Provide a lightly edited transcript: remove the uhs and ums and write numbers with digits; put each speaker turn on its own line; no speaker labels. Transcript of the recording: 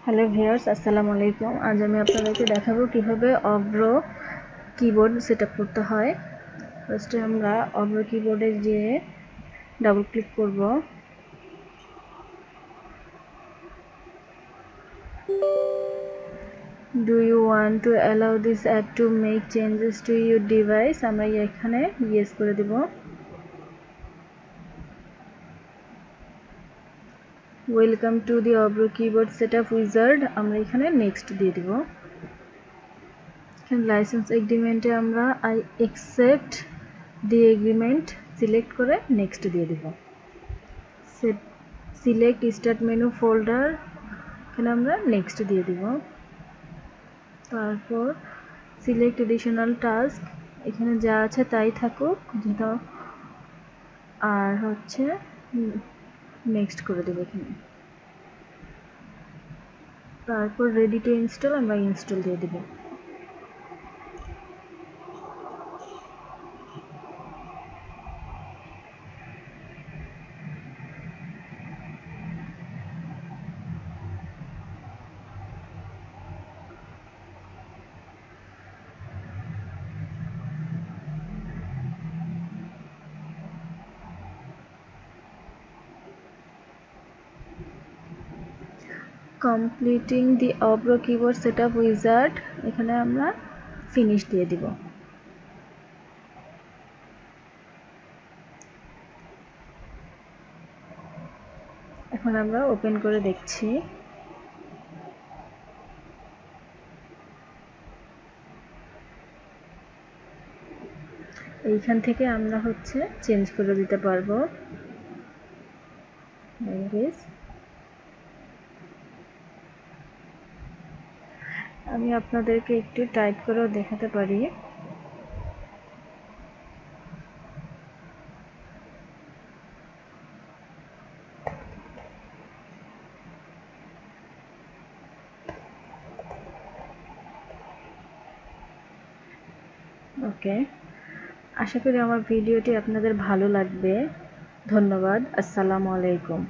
Hello viewers, আসসালামু আলাইকুম। আজ আমি আপনাদেরকে দেখাবো কিভাবে অভ্র কিবোর্ড সেটআপ করতে হয়। ফার্স্টে আমরা অভ্র কিবোর্ডে গিয়ে ডাবল ক্লিক করব। Do you want to allow this app to make changes to your device? আমরা এখানে ইয়েস করে দেব। Welcome to the Avro keyboard setup wizard, আমরা এখানে নেক্সট দিয়ে দেব। লাইসেন্স এগ্রিমেন্টে আমরা I accept the agreement select করে নেক্সট দিয়ে দেব। সিলেক্ট স্টার্ট মেনু ফোল্ডার, এখানে আমরা নেক্সট দিয়ে দিব। তারপর সিলেক্ট এডিশনাল টাস্ক, এখানে যা আছে তাই থাকুক, যেটা আর হচ্ছে নেক্সট করে দেব এখানে। তারপর রেডি টু ইনস্টল, আমরা ইনস্টল দিয়ে দেব। কমপ্লিটিং দি অভ্র কিবোর্ড সেটআপ উইজার্ড, এখানে আমরা ফিনিশ দিয়ে দিব। এখন আমরা ওপেন করে দেখছি। এইখান থেকে আমরা হচ্ছে চেঞ্জ করে দিতে পারবো। আমি আপনাদেরকে একটু টাইপ করেও দেখাতে পারি। ওকে, আশা করি আমার ভিডিওটি আপনাদের ভালো লাগবে। ধন্যবাদ। আসসালামু আলাইকুম।